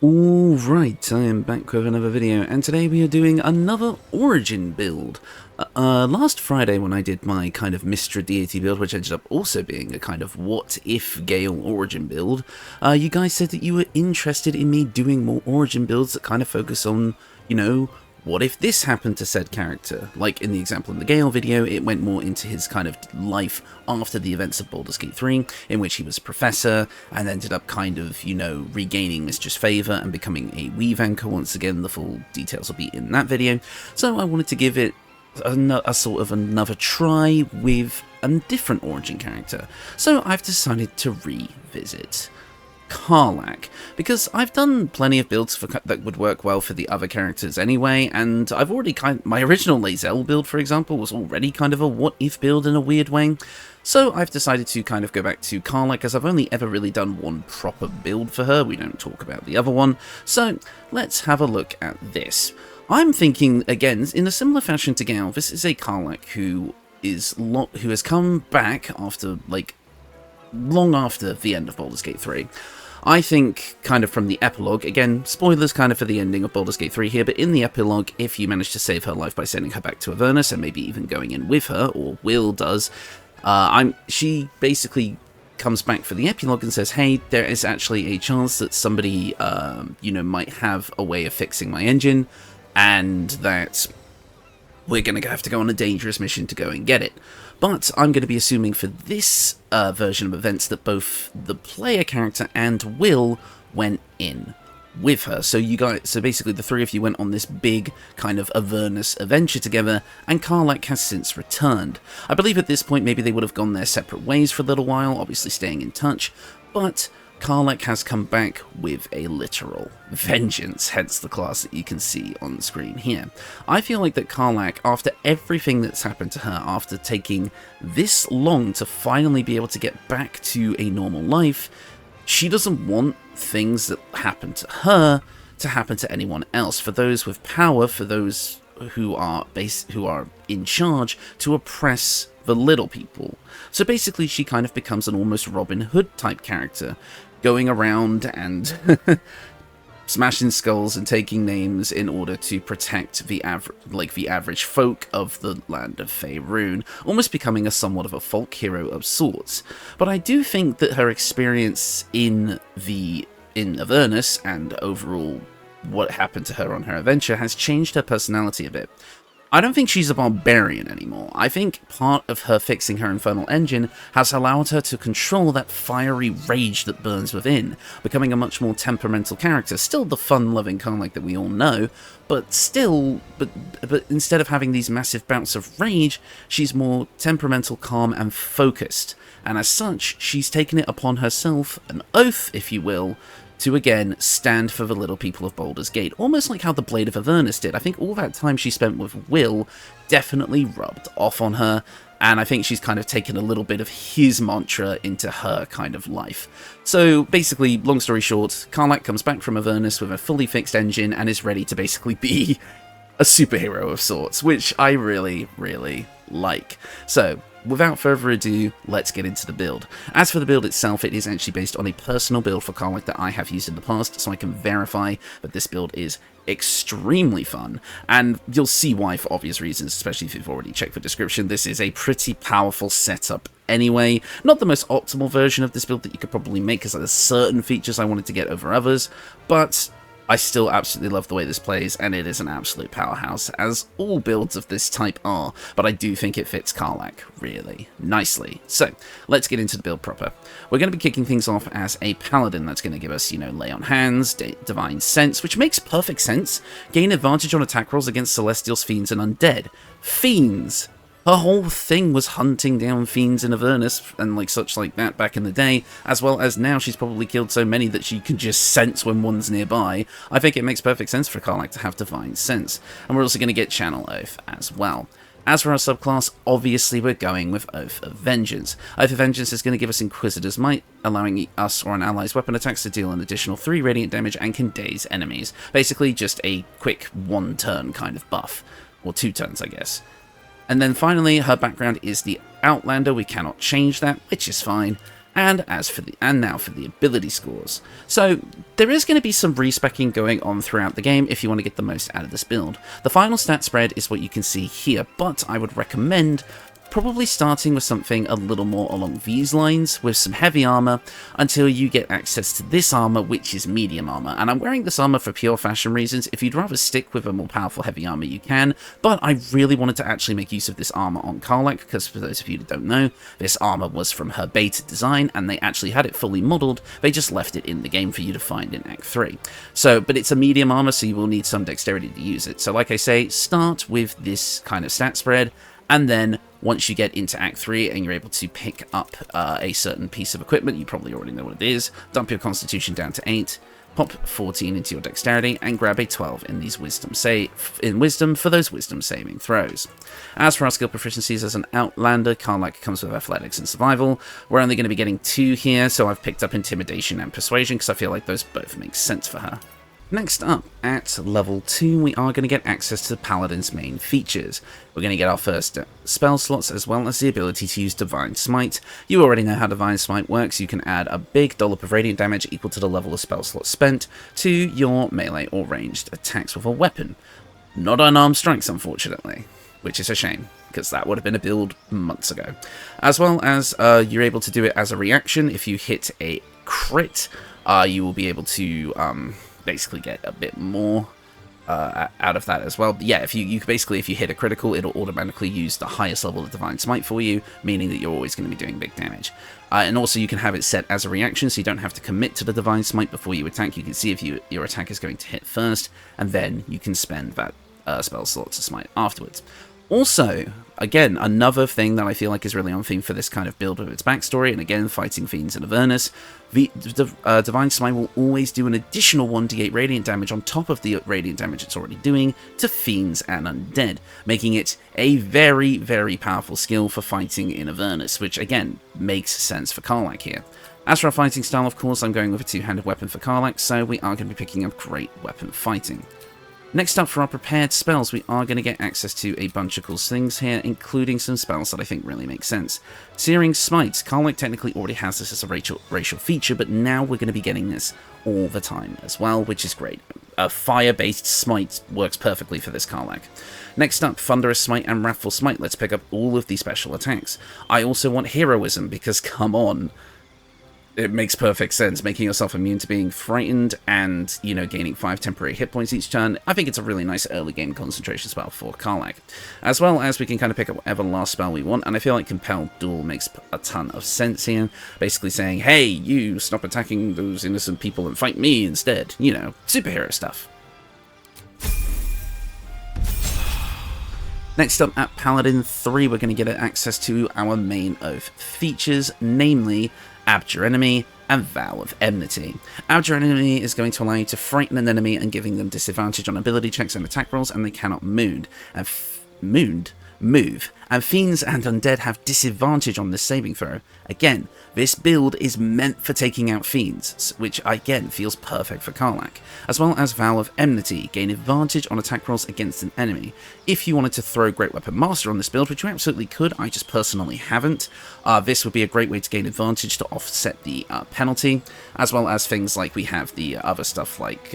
Alright, I am back with another video, and today we are doing another Origin build. Last Friday when I did my kind of Mystra Deity build, which ended up also being a kind of what-if Gale Origin build, you guys said that you were interested in me doing more Origin builds that kind of focus on, you know, what if this happened to said character? Like in the example in the Gale video, it went more into his kind of life after the events of Baldur's Gate 3, in which he was a professor, and ended up kind of, you know, regaining Mistress' favour and becoming a Weave Anchor. Once again, the full details will be in that video. So I wanted to give it a sort of another try with a different Origin character. So I've decided to revisit Karlach, because I've done plenty of builds that would work well for the other characters anyway, and I've already my original Lae'zel build, for example, was already kind of a what-if build in a weird way, so I've decided to kind of go back to Karlach, as I've only ever really done one proper build for her. We don't talk about the other one, so let's have a look at this. I'm thinking, again, in a similar fashion to Gale, this is a Karlach who has come back after, like, long after the end of Baldur's Gate 3. I think, kind of from the epilogue, again, spoilers kind of for the ending of Baldur's Gate 3 here, but in the epilogue, if you manage to save her life by sending her back to Avernus, and maybe even going in with her, or Will does, she basically comes back for the epilogue and says, hey, there is actually a chance that somebody, you know, might have a way of fixing my engine, and that we're going to have to go on a dangerous mission to go and get it. But I'm going to be assuming for this version of events that both the player character and Will went in with her. So basically the three of you went on this big kind of Avernus adventure together, and Karlach has since returned. I believe at this point maybe they would have gone their separate ways for a little while, obviously staying in touch, but Karlach has come back with a literal vengeance, hence the class that you can see on the screen here. I feel like that Karlach, after everything that's happened to her, after taking this long to finally be able to get back to a normal life, she doesn't want things that happen to her to happen to anyone else. For those with power, for those who are in charge, to oppress the little people. So basically she kind of becomes an almost Robin Hood type character, going around and smashing skulls and taking names in order to protect the average folk of the land of Faerun, almost becoming somewhat of a folk hero of sorts. But I do think that her experience in Avernus and overall what happened to her on her adventure has changed her personality a bit. I don't think she's a barbarian anymore. I think part of her fixing her infernal engine has allowed her to control that fiery rage that burns within, becoming a much more temperamental character. Still the fun-loving Karlach that we all know, but instead of having these massive bouts of rage, she's more temperamental, calm, and focused. And as such, she's taken it upon herself, an oath, if you will, to again stand for the little people of Baldur's Gate, almost like how the Blade of Avernus did. I think all that time she spent with Will definitely rubbed off on her, and I think she's kind of taken a little bit of his mantra into her kind of life. So basically, long story short, Karlach comes back from Avernus with a fully fixed engine and is ready to basically be a superhero of sorts, which I really, really like. So without further ado, let's get into the build. As for the build itself, it is actually based on a personal build for Karlach that I have used in the past, so I can verify that this build is extremely fun, and you'll see why for obvious reasons, especially if you've already checked the description. This is a pretty powerful setup anyway. Not the most optimal version of this build that you could probably make, because there's certain features I wanted to get over others, but I still absolutely love the way this plays, and it is an absolute powerhouse, as all builds of this type are, but I do think it fits Karlach really nicely. So, let's get into the build proper. We're going to be kicking things off as a Paladin. That's going to give us, you know, Lay on Hands, Divine Sense, which makes perfect sense. Gain advantage on attack rolls against Celestials, Fiends, and Undead. Fiends! Her whole thing was hunting down fiends in Avernus and such like that back in the day, as well as now she's probably killed so many that she can just sense when one's nearby. I think it makes perfect sense for Karlach to have Divine Sense, and we're also going to get Channel Oath as well. As for our subclass, obviously we're going with Oath of Vengeance. Oath of Vengeance is going to give us Inquisitor's Might, allowing us or an ally's weapon attacks to deal an additional 3 radiant damage and can daze enemies. Basically just a quick 1-turn kind of buff, or 2 turns I guess. And then finally, her background is the Outlander. We cannot change that, which is fine. And now for the ability scores. So there is going to be some respecking going on throughout the game if you want to get the most out of this build. The final stat spread is what you can see here, but I would recommend probably starting with something a little more along these lines, with some heavy armor, until you get access to this armor, which is medium armor. And I'm wearing this armor for pure fashion reasons. If you'd rather stick with a more powerful heavy armor, you can, but I really wanted to actually make use of this armor on Karlach, because for those of you that don't know, this armor was from her beta design, and they actually had it fully modeled. They just left it in the game for you to find in Act 3. So, but it's a medium armor, so you will need some dexterity to use it. So like I say, start with this kind of stat spread, and then once you get into Act 3 and you're able to pick up a certain piece of equipment, you probably already know what it is, dump your Constitution down to 8, pop 14 into your Dexterity, and grab a 12 in these Wisdom for those Wisdom saving throws. As for our skill proficiencies as an Outlander, Karlach comes with Athletics and Survival. We're only going to be getting 2 here, so I've picked up Intimidation and Persuasion because I feel like those both make sense for her. Next up, at level 2, we are going to get access to the Paladin's main features. We're going to get our first spell slots, as well as the ability to use Divine Smite. You already know how Divine Smite works. You can add a big dollop of radiant damage equal to the level of spell slots spent to your melee or ranged attacks with a weapon. Not unarmed strikes, unfortunately, which is a shame, because that would have been a build months ago. As well as you're able to do it as a reaction. If you hit a crit, you will be able to basically get a bit more out of that as well. But yeah, if you hit a critical, it'll automatically use the highest level of Divine Smite for you, meaning that you're always going to be doing big damage. And also you can have it set as a reaction, so you don't have to commit to the Divine Smite before you attack. You can see if your attack is going to hit first, and then you can spend that spell slot to smite afterwards. Also, again, another thing that I feel like is really on theme for this kind of build with its backstory, and again, fighting fiends in Avernus, the Divine Smite will always do an additional 1d8 radiant damage on top of the radiant damage it's already doing to fiends and undead, making it a very, very powerful skill for fighting in Avernus, which again, makes sense for Karlach here. As for our fighting style, of course, I'm going with a two-handed weapon for Karlach, so we are going to be picking up great weapon fighting. Next up, for our prepared spells, we are going to get access to a bunch of cool things here, including some spells that I think really make sense. Searing Smite. Karlach technically already has this as a racial feature, but now we're going to be getting this all the time as well, which is great. A fire-based smite works perfectly for this Karlach. Next up, Thunderous Smite and Wrathful Smite. Let's pick up all of these special attacks. I also want Heroism, because come on, it makes perfect sense, making yourself immune to being frightened and, you know, gaining 5 temporary hit points each turn. I think it's a really nice early game concentration spell for Karlach. As well as we can kind of pick up whatever last spell we want, and I feel like Compelled Duel makes a ton of sense here. Basically saying, hey, you stop attacking those innocent people and fight me instead. You know, superhero stuff. Next up at Paladin 3, we're going to get access to our main oath features, namely Abjure Enemy and Vow of Enmity. Abjure Enemy is going to allow you to frighten an enemy and giving them disadvantage on ability checks and attack rolls, and they cannot move. And fiends and undead have disadvantage on this saving throw. Again, this build is meant for taking out fiends, which again feels perfect for Karlach. As well as Vow of Enmity, gain advantage on attack rolls against an enemy. If you wanted to throw Great Weapon Master on this build, which you absolutely could, I just personally haven't, this would be a great way to gain advantage to offset the penalty, as well as things like we have the other stuff like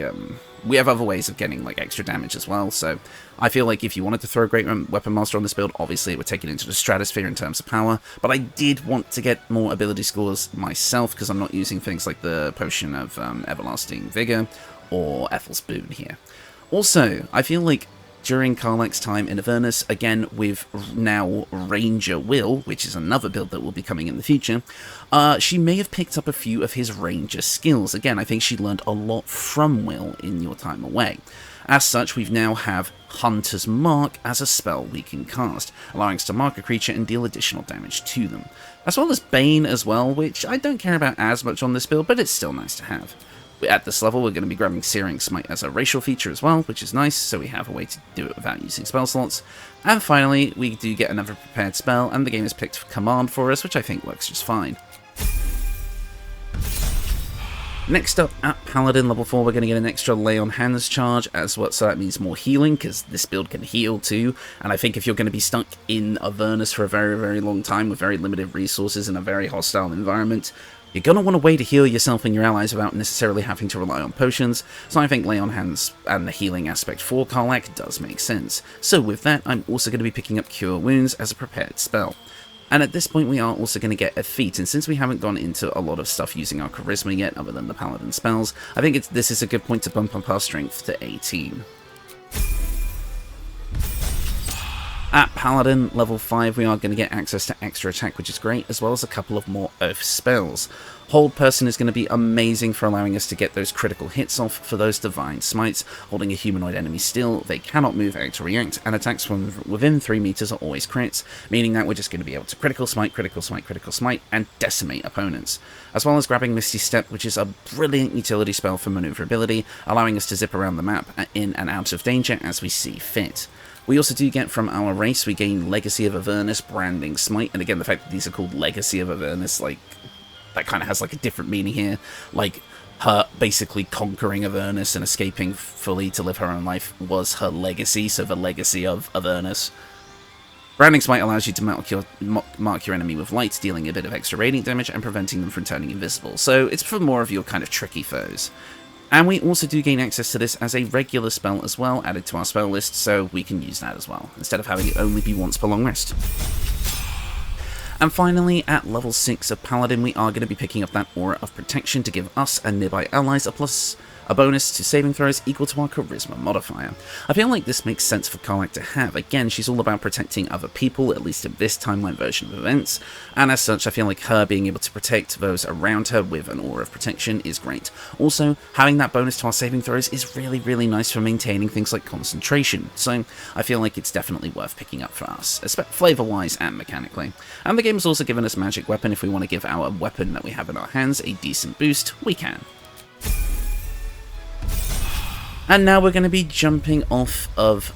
we have other ways of getting like extra damage as well, so I feel like if you wanted to throw Great Weapon Master on this build, obviously it would take it into the stratosphere in terms of power, but I did want to get more ability scores myself because I'm not using things like the Potion of Everlasting Vigor or Ethel's Boon here. Also, I feel like during Karlach's time in Avernus, again with now Ranger Will, which is another build that will be coming in the future, she may have picked up a few of his Ranger skills. Again, I think she learned a lot from Will in your time away. As such, we now have Hunter's Mark as a spell we can cast, allowing us to mark a creature and deal additional damage to them. As well as Bane as well, which I don't care about as much on this build, but it's still nice to have. At this level, we're going to be grabbing Searing Smite as a racial feature as well, which is nice, so we have a way to do it without using spell slots. And finally, we do get another prepared spell, and the game has picked Command for us, which I think works just fine. Next up, at Paladin level 4, we're going to get an extra Lay on Hands charge, so that means more healing, because this build can heal too, and I think if you're going to be stuck in Avernus for a very, very long time with very limited resources in a very hostile environment, you're going to want a way to heal yourself and your allies without necessarily having to rely on potions, so I think Lay on Hands and the healing aspect for Karlach does make sense. So with that, I'm also going to be picking up Cure Wounds as a prepared spell. And at this point we are also going to get a feat, and since we haven't gone into a lot of stuff using our charisma yet, other than the Paladin spells, I think this is a good point to bump up our strength to 18. At Paladin, level 5, we are going to get access to extra attack, which is great, as well as a couple of more oath spells. Hold Person is going to be amazing for allowing us to get those critical hits off for those divine smites. Holding a humanoid enemy still, they cannot move, act, or react, and attacks from within 3 meters are always crits, meaning that we're just going to be able to critical smite, and decimate opponents. As well as grabbing Misty Step, which is a brilliant utility spell for maneuverability, allowing us to zip around the map in and out of danger as we see fit. We also do get from our race, we gain Legacy of Avernus, Branding Smite, and again the fact that these are called Legacy of Avernus, like, that kind of has like a different meaning here, like her basically conquering Avernus and escaping fully to live her own life was her legacy, so the legacy of Avernus. Branding Smite allows you to mark your enemy with light, dealing a bit of extra radiant damage and preventing them from turning invisible, so it's for more of your kind of tricky foes. And we also do gain access to this as a regular spell as well, added to our spell list, so we can use that as well, instead of having it only be once per long rest. And finally, at level 6 of Paladin, we are going to be picking up that Aura of Protection to give us and nearby allies a bonus to saving throws equal to our Charisma modifier. I feel like this makes sense for Karlach to have. Again, she's all about protecting other people, at least in this timeline version of events, and as such, I feel like her being able to protect those around her with an Aura of Protection is great. Also, having that bonus to our saving throws is really, really nice for maintaining things like concentration, so I feel like it's definitely worth picking up for us, flavor-wise and mechanically. And the game has also given us Magic Weapon. If we want to give our weapon that we have in our hands a decent boost, we can. And now we're going to be jumping off of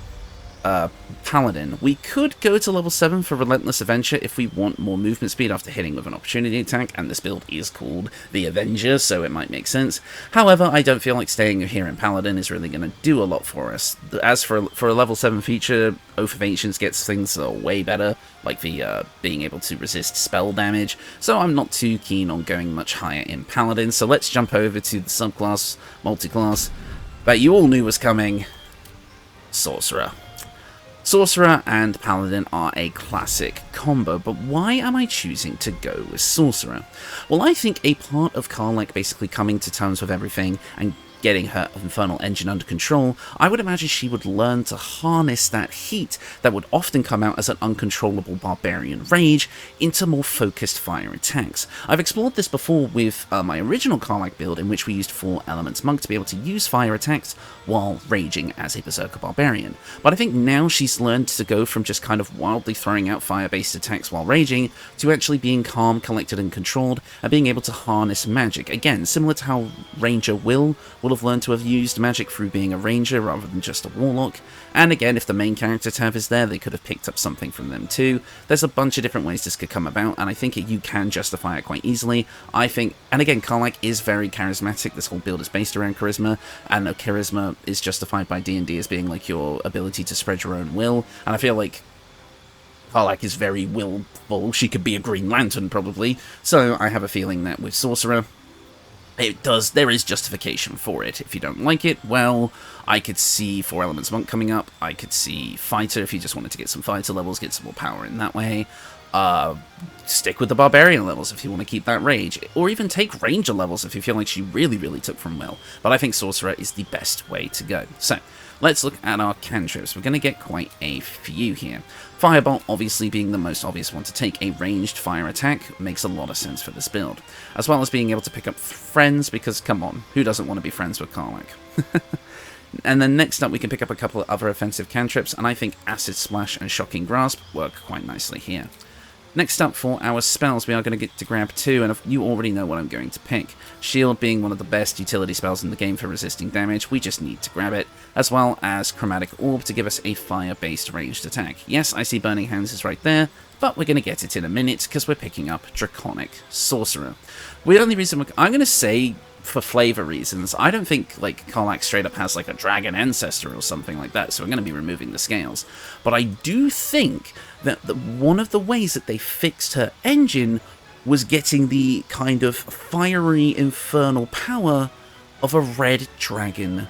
Paladin. We could go to level 7 for Relentless Avenger if we want more movement speed after hitting with an opportunity attack, and this build is called the Avenger, so it might make sense. However, I don't feel like staying here in Paladin is really going to do a lot for us. As for a level 7 feature, Oath of Ancients gets things way better, like the being able to resist spell damage, so I'm not too keen on going much higher in Paladin, so let's jump over to the subclass, multiclass, that you all knew was coming, Sorcerer. Sorcerer and Paladin are a classic combo, but why am I choosing to go with Sorcerer? Well, I think a part of Karlach basically coming to terms with everything and getting her infernal engine under control, I would imagine she would learn to harness that heat that would often come out as an uncontrollable barbarian rage into more focused fire attacks. I've explored this before with my original Karlach build, in which we used 4 Elements Monk to be able to use fire attacks while raging as a Berserker Barbarian. But I think now she's learned to go from just kind of wildly throwing out fire-based attacks while raging to actually being calm, collected, and controlled, and being able to harness magic. Again, similar to how Ranger will have learned to have used magic through being a ranger rather than just a warlock, and again, if the main character tab is there, they could have picked up something from them too. There's a bunch of different ways this could come about, and I think you can justify it quite easily. I think, and again, Karlach is very charismatic. This whole build is based around charisma, and charisma is justified by D&D as being like your ability to spread your own will, and I feel like Karlach is very willful. She could be a Green Lantern probably, so I have a feeling that with Sorcerer, there is justification for it. If you don't like it, well, I could see 4 Elements Monk coming up. I could see Fighter if you just wanted to get some Fighter levels, get some more power in that way. Stick with the Barbarian levels if you want to keep that Rage. Or even take Ranger levels if you feel like she really, really took from Will. But I think Sorcerer is the best way to go. So, let's look at our cantrips. We're going to get quite a few here. Firebolt, obviously being the most obvious one to take, a ranged fire attack, makes a lot of sense for this build. As well as being able to pick up friends, because come on, who doesn't want to be friends with Karlach? And then next up we can pick up a couple of other offensive cantrips, and I think Acid Splash and Shocking Grasp work quite nicely here. Next up for our spells, we are going to get to grab 2, and you already know what I'm going to pick. Shield being one of the best utility spells in the game for resisting damage, we just need to grab it, as well as Chromatic Orb to give us a fire-based ranged attack. Yes, I see Burning Hands is right there, but we're going to get it in a minute, because we're picking up Draconic Sorcerer. The only reason I'm going to say for flavor reasons, I don't think, like, Karlach straight up has, like, a dragon ancestor or something like that, so we're going to be removing the scales. But I do think that one of the ways that they fixed her engine was getting the kind of fiery infernal power of a red dragon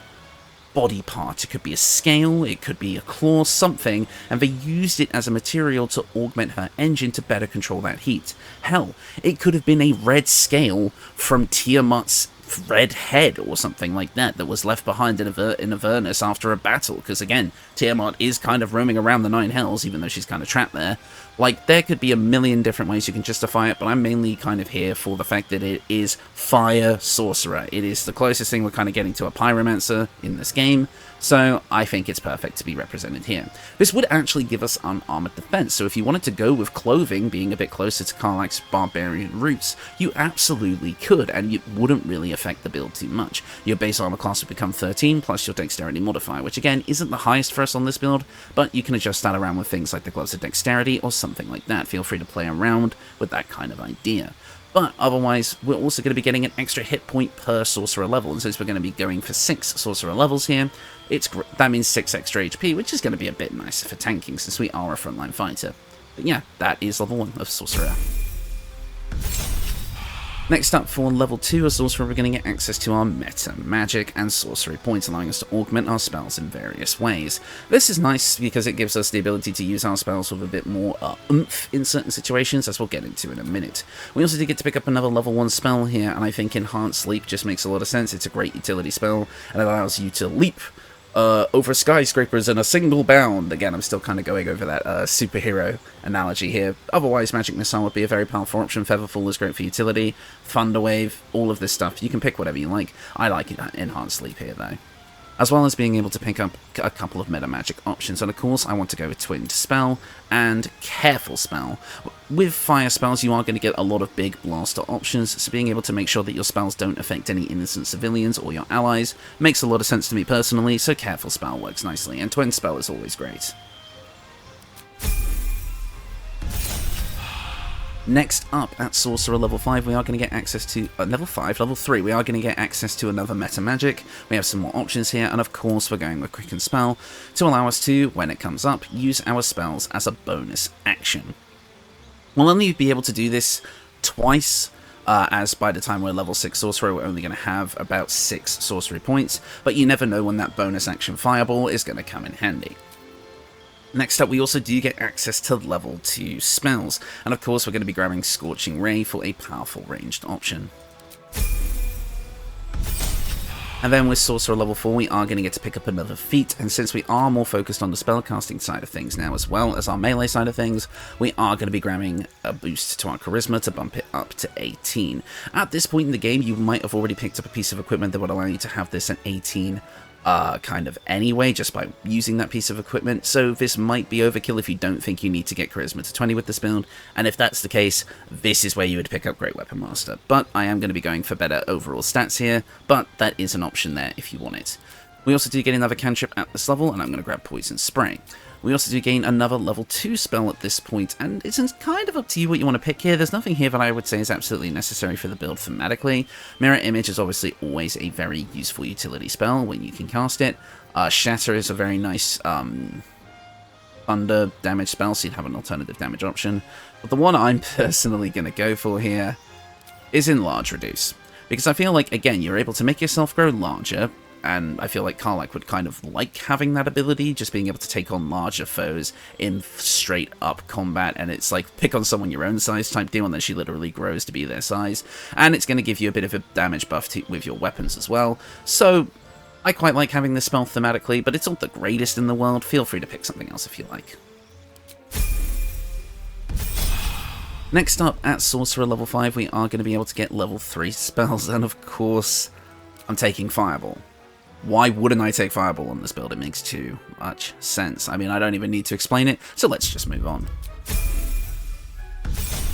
body part. It could be a scale, it could be a claw, something, and they used it as a material to augment her engine to better control that heat. Hell, it could have been a red scale from Tiamat's red head or something like that was left behind in Avernus after a battle, because again, Tiamat is kind of roaming around the Nine Hells, even though she's kind of trapped there. Like, there could be a million different ways you can justify it, but I'm mainly kind of here for the fact that it is Fire Sorcerer. It is the closest thing we're kind of getting to a Pyromancer in this game, so I think it's perfect to be represented here. This would actually give us unarmored defense, so if you wanted to go with clothing being a bit closer to Karlach's barbarian roots, you absolutely could, and it wouldn't really affect the build too much. Your base armor class would become 13, plus your dexterity modifier, which again isn't the highest for us on this build, but you can adjust that around with things like the gloves of dexterity or something like that. Feel free to play around with that kind of idea. But otherwise, we're also going to be getting an extra hit point per sorcerer level, and since we're going to be going for 6 sorcerer levels here, that means 6 extra HP, which is going to be a bit nicer for tanking since we are a frontline fighter. But yeah, that is level 1 of sorcerer. Next up, for level 2 of Sorcerer, we're going to get access to our meta magic and sorcery points, allowing us to augment our spells in various ways. This is nice because it gives us the ability to use our spells with a bit more oomph in certain situations, as we'll get into in a minute. We also did get to pick up another level 1 spell here, and I think Enhanced Sleep just makes a lot of sense. It's a great utility spell, and it allows you to leap over skyscrapers in a single bound. Again, I'm still kind of going over that superhero analogy here. Otherwise, Magic Missile would be a very powerful option. Featherfall is great for utility. Thunderwave, all of this stuff. You can pick whatever you like. I like Enhanced Sleep here, though. As well as being able to pick up a couple of meta magic options. And of course, I want to go with Twinned Spell and Careful Spell. With fire spells, you are going to get a lot of big blaster options, so being able to make sure that your spells don't affect any innocent civilians or your allies makes a lot of sense to me personally, so Careful Spell works nicely, and Twinned Spell is always great. Next up, at Sorcerer level 5, we are going to get access to... level 3, we are going to get access to another meta magic. We have some more options here, and of course we're going with Quicken Spell to allow us to, when it comes up, use our spells as a bonus action. We'll only be able to do this twice, as by the time we're level 6 Sorcerer, we're only going to have about 6 sorcery points, but you never know when that bonus action Fireball is going to come in handy. Next up, we also do get access to level 2 spells, and of course we're going to be grabbing Scorching Ray for a powerful ranged option. And then with Sorcerer level 4, we are going to get to pick up another feat, and since we are more focused on the spellcasting side of things now as well as our melee side of things, we are going to be grabbing a boost to our Charisma to bump it up to 18. At this point in the game, you might have already picked up a piece of equipment that would allow you to have this at 18 kind of anyway, just by using that piece of equipment, so this might be overkill if you don't think you need to get Charisma to 20 with this build, and if that's the case, this is where you would pick up Great Weapon Master. But I am going to be going for better overall stats here, but that is an option there if you want it. We also do get another cantrip at this level, and I'm going to grab Poison Spray. We also do gain another level 2 spell at this point, and it's kind of up to you what you want to pick here. There's nothing here that I would say is absolutely necessary for the build thematically. Mirror Image is obviously always a very useful utility spell when you can cast it. Shatter is a very nice thunder damage spell, so you'd have an alternative damage option. But the one I'm personally going to go for here is Enlarge Reduce, because I feel like, again, you're able to make yourself grow larger, and I feel like Karlach would kind of like having that ability, just being able to take on larger foes in straight up combat, and it's like pick on someone your own size type deal, and then she literally grows to be their size, and it's going to give you a bit of a damage buff with your weapons as well. So I quite like having this spell thematically, but it's not the greatest in the world. Feel free to pick something else if you like. Next up, at Sorcerer level 5, we are going to be able to get level 3 spells, and of course, I'm taking Fireball. Why wouldn't I take Fireball on this build? It makes too much sense. I mean, I don't even need to explain it, so let's just move on.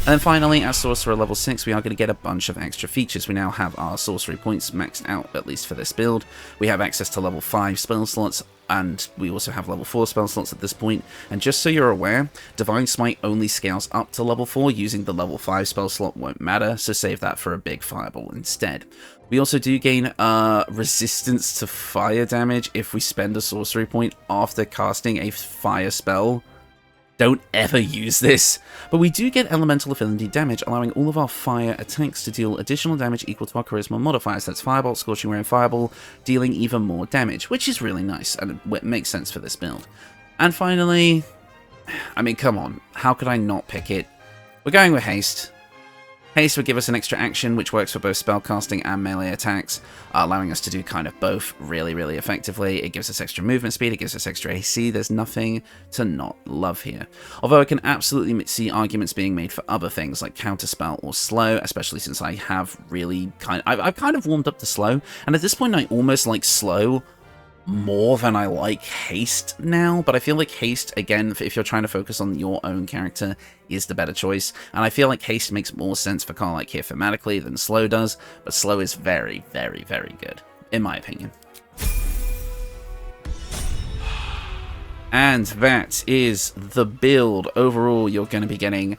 And then finally, at Sorcerer level 6, we are going to get a bunch of extra features. We now have our sorcery points maxed out, at least for this build. We have access to level 5 spell slots, and we also have level 4 spell slots at this point. And just so you're aware, Divine Smite only scales up to level 4. Using the level 5 spell slot won't matter, so save that for a big Fireball instead. We also do gain resistance to fire damage if we spend a sorcery point after casting a fire spell. Don't ever use this. But we do get elemental affinity damage, allowing all of our fire attacks to deal additional damage equal to our charisma modifiers. That's Firebolt, Scorching Ray, and Fireball, dealing even more damage, which is really nice, and it makes sense for this build. And finally, I mean, come on, how could I not pick it? We're going with Haste. Haste would give us an extra action, which works for both spellcasting and melee attacks, allowing us to do kind of both really, really effectively. It gives us extra movement speed, it gives us extra AC, there's nothing to not love here. Although I can absolutely see arguments being made for other things, like counterspell or slow, especially since I have really I've kind of warmed up to slow, and at this point I almost like slow more than I like Haste now, but I feel like Haste, again, if you're trying to focus on your own character, is the better choice, and I feel like Haste makes more sense for Karlach here thematically than Slow does, but Slow is very, very, very good, in my opinion. And that is the build. Overall, you're going to be getting...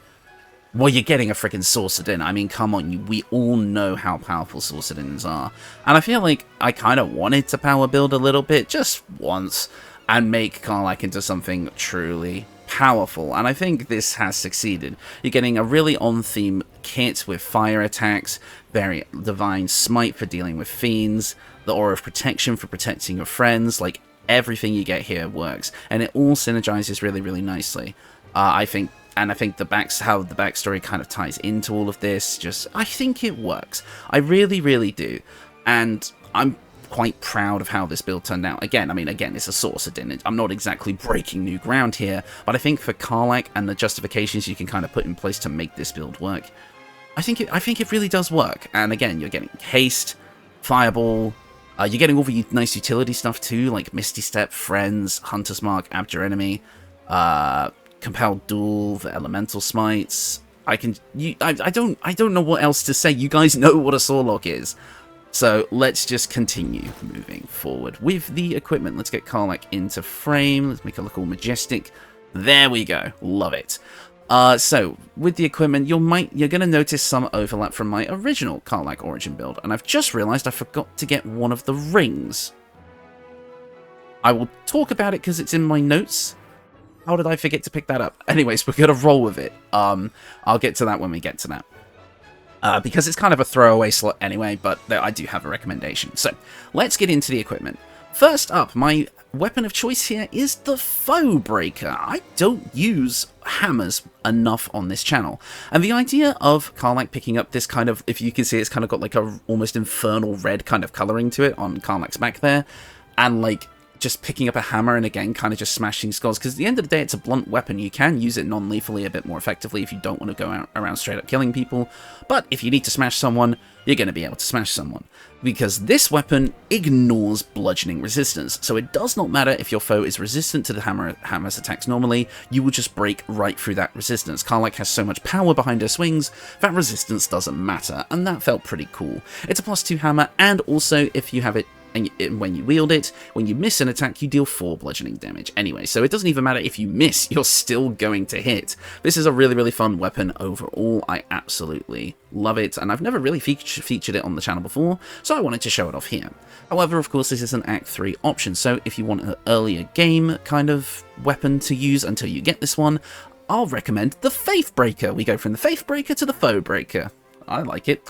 Well, you're getting a freaking Sorcerer. I mean, come on, we all know how powerful Sorcerers are. And I feel like I kind of wanted to power build a little bit, just once, and make Karlach into something truly powerful. And I think this has succeeded. You're getting a really on-theme kit with fire attacks, very Divine Smite for dealing with fiends, the Aura of Protection for protecting your friends, like, everything you get here works. And it all synergizes really, really nicely. I think how the backstory kind of ties into all of this, I think it works. I really, really do. And I'm quite proud of how this build turned out. Again, it's a Sorcerer. I'm not exactly breaking new ground here, but I think for Karlach and the justifications you can kind of put in place to make this build work, I think it really does work. And again, you're getting Haste, Fireball, you're getting all the nice utility stuff too, like Misty Step, Friends, Hunter's Mark, Abjure Enemy, Compelled Duel, the Elemental Smites. I don't know what else to say. You guys know what a Sorlock is. So let's just continue moving forward with the equipment. Let's get Karlach into frame. Let's make it look all majestic. There we go. Love it. So with the equipment, you're going to notice some overlap from my original Karlach Origin build, and I've just realized I forgot to get one of the rings. I will talk about it because it's in my notes. How did I forget to pick that up? Anyways, we're going to roll with it. I'll get to that when we get to that. Because it's kind of a throwaway slot anyway, but I do have a recommendation. So, let's get into the equipment. First up, my weapon of choice here is the Foe Breaker. I don't use hammers enough on this channel. And the idea of Karlach picking up this kind of, if you can see, it's kind of got like a almost infernal red kind of coloring to it on Karlach's back there. And like, just picking up a hammer and again kind of just smashing skulls, because at the end of the day it's a blunt weapon. You can use it non-lethally a bit more effectively if you don't want to go around straight up killing people, but if you need to smash someone, you're going to be able to smash someone, because this weapon ignores bludgeoning resistance. So it does not matter if your foe is resistant to the hammer's attacks normally, you will just break right through that resistance. Karlach has so much power behind her swings that resistance doesn't matter, and that felt pretty cool. It's a +2 hammer, and also if you have it and when you wield it, when you miss an attack, you deal 4 bludgeoning damage anyway, so it doesn't even matter if you miss, you're still going to hit. This is a really, really fun weapon overall. I absolutely love it, and I've never really featured it on the channel before, so I wanted to show it off here. However, of course, this is an Act 3 option, so if you want an earlier game kind of weapon to use until you get this one, I'll recommend the Faith Breaker. We go from the Faith Breaker to the Foe Breaker. I like it.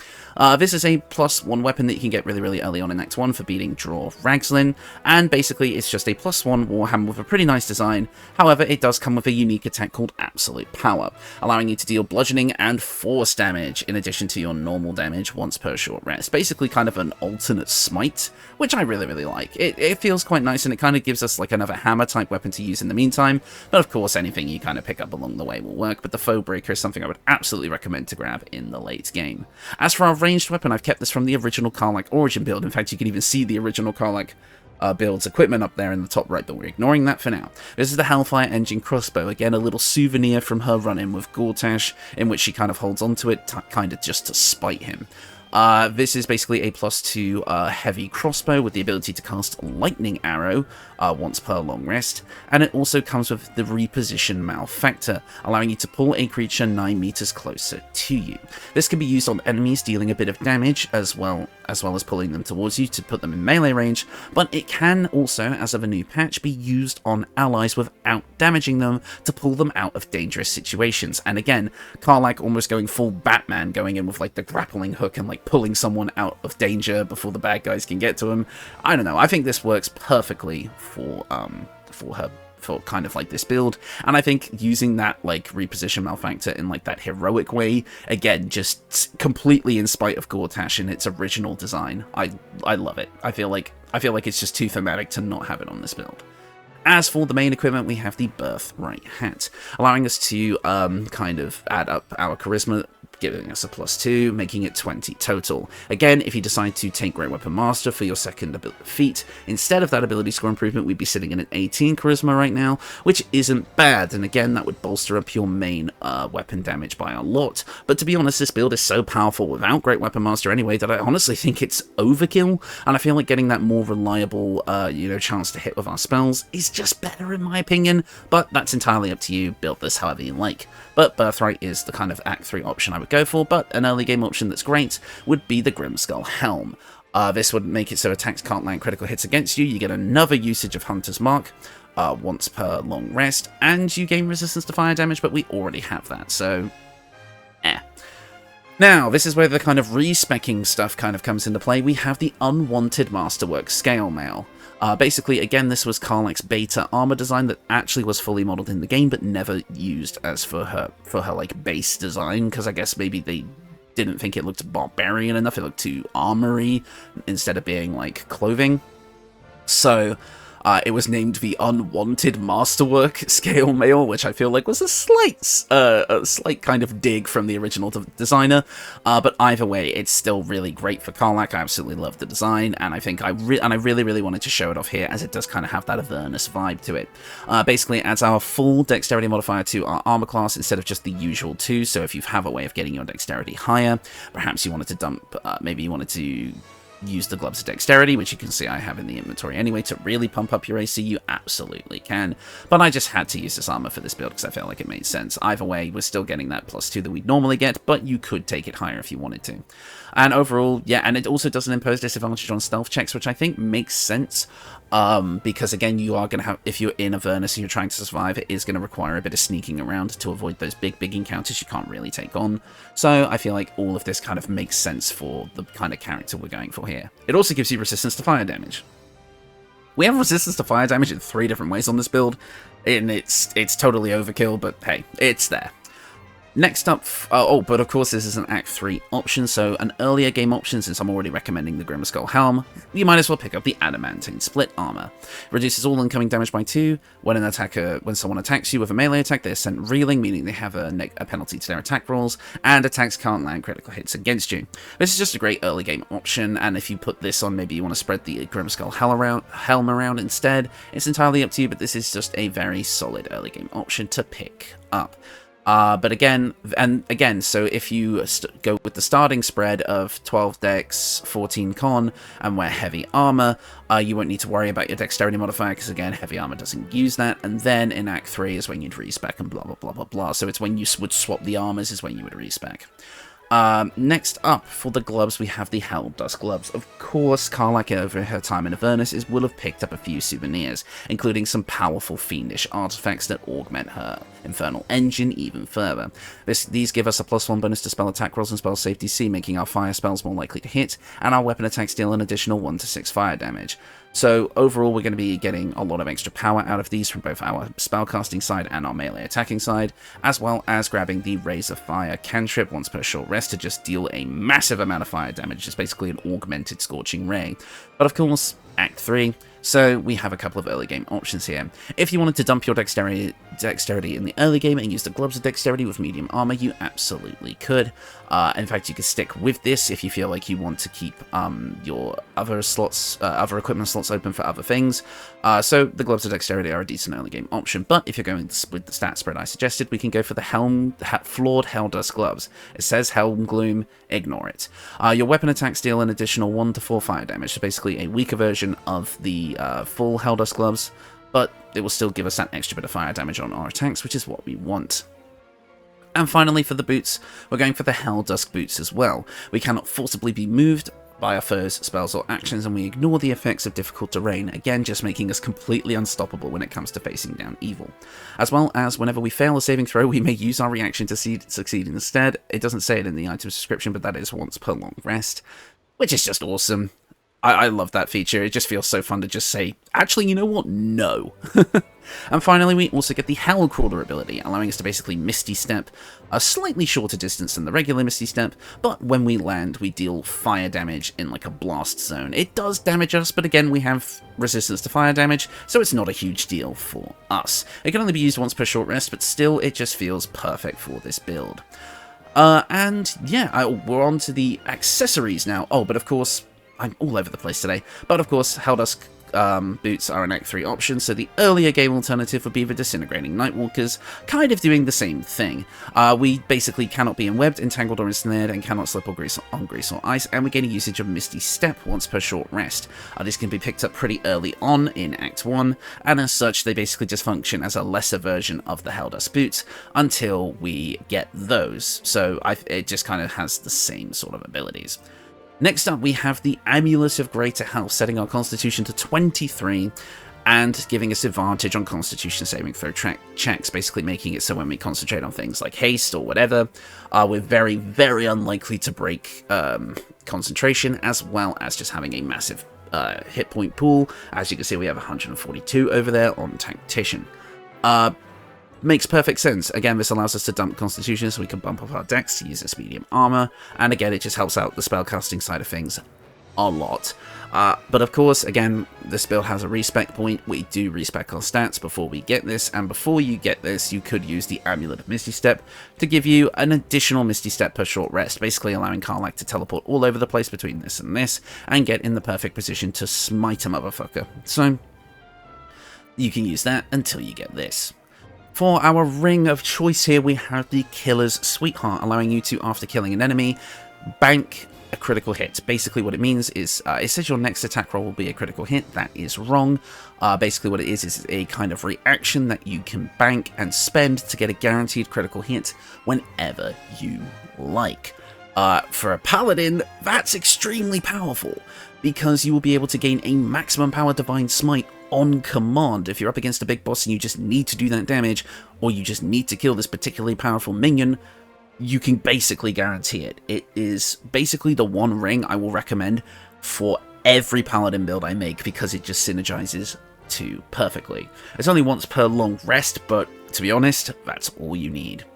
This is a +1 weapon that you can get really, really early on in Act 1 for beating Draw Ragzlin, and basically it's just a +1 warhammer with a pretty nice design. However, it does come with a unique attack called Absolute Power, allowing you to deal bludgeoning and force damage in addition to your normal damage once per short rest. Basically kind of an alternate smite, which I really, really like. It feels quite nice, and it kind of gives us like another hammer type weapon to use in the meantime, but of course anything you kind of pick up along the way will work, but the Foe Breaker is something I would absolutely recommend to grab in the late game. As for our ranged weapon, I've kept this from the original Karlach Origin build. In fact, you can even see the original Karlach build's equipment up there in the top right, but we're ignoring that for now. This is the Hellfire Engine Crossbow. Again, a little souvenir from her run-in with Gortash, in which she kind of holds onto it, kind of just to spite him. This is basically a +2 heavy crossbow with the ability to cast lightning arrow once per long rest, and it also comes with the reposition malefactor, allowing you to pull a creature 9 meters closer to you. This can be used on enemies dealing a bit of damage as well as pulling them towards you to put them in melee range, but it can also, as of a new patch, be used on allies without damaging them to pull them out of dangerous situations. And again, Karlach almost going full Batman, going in with like the grappling hook and like pulling someone out of danger before the bad guys can get to him. I don't know, I think this works perfectly for kind of like this build, and I think using that like reposition malefactor in like that heroic way, again, just completely in spite of Gortash and its original design, I love it. I feel like it's just too thematic to not have it on this build. As for the main equipment, we have the Birthright Hat, allowing us to kind of add up our charisma, giving us a +2, making it 20 total. Again, if you decide to take Great Weapon Master for your second feat, instead of that ability score improvement, we'd be sitting in an 18 charisma right now, which isn't bad, and again, that would bolster up your main weapon damage by a lot. But to be honest, this build is so powerful without Great Weapon Master anyway that I honestly think it's overkill, and I feel like getting that more reliable, chance to hit with our spells is just better in my opinion, but that's entirely up to you. Build this however you like. But Birthright is the kind of Act 3 option I would go for, but an early game option that's great would be the Grimskull Helm. This would make it so attacks can't land critical hits against you, you get another usage of Hunter's Mark once per long rest, and you gain resistance to fire damage, but we already have that, so Now, this is where the kind of respecking stuff kind of comes into play. We have the Unwanted Masterwork Scale Mail. Basically, again, this was Karlach's beta armor design that actually was fully modeled in the game, but never used as for her like base design, because I guess maybe they didn't think it looked barbarian enough. It looked too armory instead of being like clothing. So it was named the Unwanted Masterwork Scale Mail, which I feel like was a slight kind of dig from the original designer. But either way, it's still really great for Karlach. I absolutely love the design, and I think I really wanted to show it off here, as it does kind of have that Avernus vibe to it. Basically, it adds our full dexterity modifier to our armor class instead of just the usual 2. So if you have a way of getting your dexterity higher, perhaps you wanted to dump, maybe you wanted to use the Gloves of Dexterity, which you can see I have in the inventory anyway, to really pump up your AC, you absolutely can. But I just had to use this armor for this build because I felt like it made sense. Either way, we're still getting that +2 that we'd normally get, but you could take it higher if you wanted to. And overall, yeah, and it also doesn't impose disadvantage on stealth checks, which I think makes sense, because again, you are going to have, if you're in Avernus and you're trying to survive, it is going to require a bit of sneaking around to avoid those big encounters you can't really take on. So I feel like all of this kind of makes sense for the kind of character we're going for here. It also gives you resistance to fire damage. We have resistance to fire damage in 3 different ways on this build, and it's totally overkill, but hey, it's there. Next up, but of course this is an Act 3 option, so an earlier game option, since I'm already recommending the Grimskull Helm, you might as well pick up the Adamantine Split Armor. Reduces all incoming damage by 2. When someone attacks you with a melee attack, they're sent reeling, meaning they have a penalty to their attack rolls, and attacks can't land critical hits against you. This is just a great early game option, and if you put this on, maybe you want to spread the Grimskull Helm around instead, it's entirely up to you, but this is just a very solid early game option to pick up. But again, so if you go with the starting spread of 12 dex, 14 con, and wear heavy armor, you won't need to worry about your dexterity modifier, because again, heavy armor doesn't use that, and then in Act 3 is when you'd respec and blah blah blah blah blah, so it's when you would swap the armors is when you would respec. Next up, for the gloves, we have the Helldust gloves. Of course, Karlach, over her time in Avernus, will have picked up a few souvenirs, including some powerful fiendish artifacts that augment her infernal engine even further. These give us a +1 bonus to spell attack rolls and spell safety C, making our fire spells more likely to hit, and our weapon attacks deal an additional 1 to 6 fire damage. So overall, we're going to be getting a lot of extra power out of these from both our spellcasting side and our melee attacking side, as well as grabbing the Raise of Fire cantrip once per short rest to just deal a massive amount of fire damage. It's basically an augmented Scorching Ray. But of course, Act 3, So we have a couple of early game options here. If you wanted to dump your dexterity in the early game and use the gloves of dexterity with medium armor, you absolutely could. In fact, you could stick with this if you feel like you want to keep your other equipment slots open for other things. So the gloves of dexterity are a decent early game option, but if you're going with the stat spread I suggested, we can go for the flawed Helldust gloves. It says Helm Gloom, ignore it. Your weapon attacks deal an additional 1 to 4 fire damage, so basically a weaker version of the full Helldust gloves, but it will still give us that extra bit of fire damage on our attacks, which is what we want. And finally, for the boots, we're going for the Helldusk boots as well. We cannot forcibly be moved by our foes, spells, or actions, and we ignore the effects of difficult terrain, again just making us completely unstoppable when it comes to facing down evil. As well as, whenever we fail a saving throw, we may use our reaction to succeed instead. It doesn't say it in the item description, but that is once per long rest, which is just awesome. I love that feature. It just feels so fun to just say, actually, you know what? No. And finally, we also get the Hellcrawler ability, allowing us to basically Misty Step a slightly shorter distance than the regular Misty Step, but when we land, we deal fire damage in like a blast zone. It does damage us, but again, we have resistance to fire damage, so it's not a huge deal for us. It can only be used once per short rest, but still, it just feels perfect for this build. And yeah, we're on to the accessories now. Oh, but of course, I'm all over the place today. But of course, Helldusk boots are an Act 3 option, so the earlier game alternative would be the Disintegrating Nightwalkers, kind of doing the same thing. We basically cannot be enwebbed, entangled, or ensnared, and cannot slip on grease or ice, and we gain a usage of Misty Step once per short rest. This can be picked up pretty early on in Act 1, and as such, they basically just function as a lesser version of the Helldusk boots until we get those, so it just kind of has the same sort of abilities. Next up, we have the Amulet of Greater Health, setting our Constitution to 23 and giving us advantage on Constitution saving throw checks, basically making it so when we concentrate on things like haste or whatever, we're very, very unlikely to break concentration, as well as just having a massive hit point pool. As you can see, we have 142 over there on Tactician. Makes perfect sense. Again, this allows us to dump Constitution so we can bump up our dex to use this medium armor, and again, it just helps out the spellcasting side of things a lot. But of course, again, this build has a respec point. We do respec our stats before we get this, and before you get this, you could use the Amulet of Misty Step to give you an additional Misty Step per short rest, basically allowing Karlach to teleport all over the place between this and get in the perfect position to smite a motherfucker. So, you can use that until you get this. For our ring of choice here, we have the Killer's Sweetheart, allowing you to, after killing an enemy, bank a critical hit. Basically what it means is, it says your next attack roll will be a critical hit. That is wrong. Basically what it is a kind of reaction that you can bank and spend to get a guaranteed critical hit whenever you like. For a Paladin, that's extremely powerful, because you will be able to gain a maximum power Divine Smite on command. If you're up against a big boss and you just need to do that damage, or you just need to kill this particularly powerful minion, you can basically guarantee it. It is basically the one ring I will recommend for every Paladin build I make, because it just synergizes too perfectly. It's only once per long rest, but to be honest, that's all you need.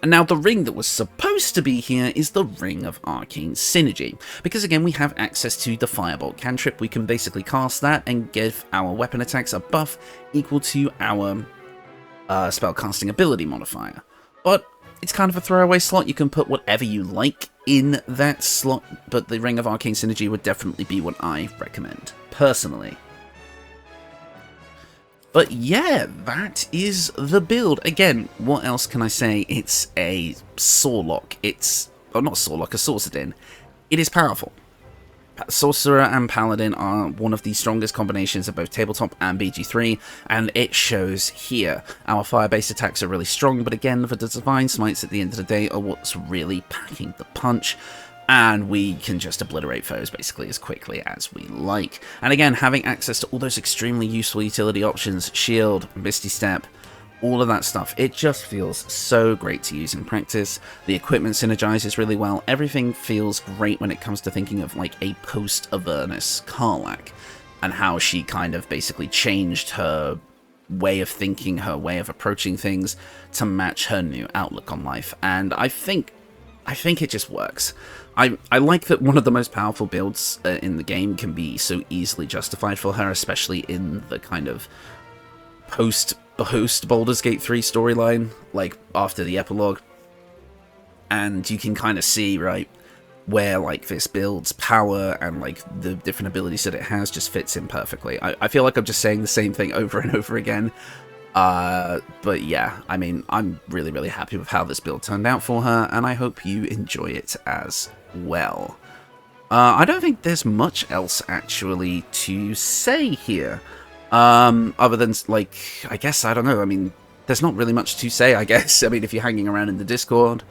And now the ring that was supposed to be here is the Ring of Arcane Synergy, because again we have access to the Firebolt cantrip. We can basically cast that and give our weapon attacks a buff equal to our spellcasting ability modifier. But it's kind of a throwaway slot. You can put whatever you like in that slot, but the Ring of Arcane Synergy would definitely be what I recommend, personally. But yeah, that is the build. Again, what else can I say? It's a Sorlock. It's, oh, not Sorlock, a Sorcerer. It is powerful. Sorcerer and Paladin are one of the strongest combinations of both Tabletop and BG3, and it shows here. Our fire-based attacks are really strong, but again, the Divine Smites at the end of the day are what's really packing the punch, and we can just obliterate foes basically as quickly as we like. And again, having access to all those extremely useful utility options, Shield, Misty Step, all of that stuff, it just feels so great to use in practice. The equipment synergizes really well. Everything feels great when it comes to thinking of like a post-Avernus Karlach, and how she kind of basically changed her way of thinking, her way of approaching things to match her new outlook on life. And I think it just works. I like that one of the most powerful builds in the game can be so easily justified for her, especially in the kind of post Baldur's Gate 3 storyline, like after the epilogue. And you can kind of see, right, where like this build's power and like the different abilities that it has just fits in perfectly. I feel like I'm just saying the same thing over and over again. But yeah, I mean, I'm really, really happy with how this build turned out for her, and I hope you enjoy it as well. I don't think there's much else actually to say here. Other than, like, I guess, I don't know, I mean, there's not really much to say, I guess. I mean, if you're hanging around in the Discord,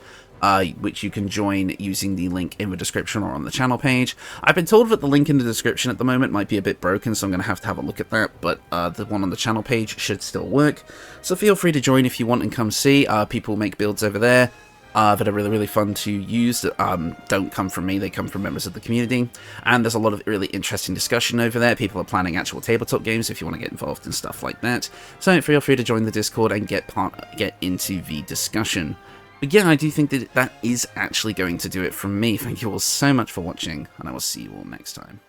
which you can join using the link in the description or on the channel page. I've been told that the link in the description at the moment might be a bit broken, so I'm going to have a look at that, but the one on the channel page should still work. So feel free to join if you want and come see. People make builds over there that are really, really fun to use, that don't come from me, they come from members of the community. And there's a lot of really interesting discussion over there. People are planning actual tabletop games if you want to get involved in stuff like that. So feel free to join the Discord and get into the discussion. But yeah, I do think that is actually going to do it from me. Thank you all so much for watching, and I will see you all next time.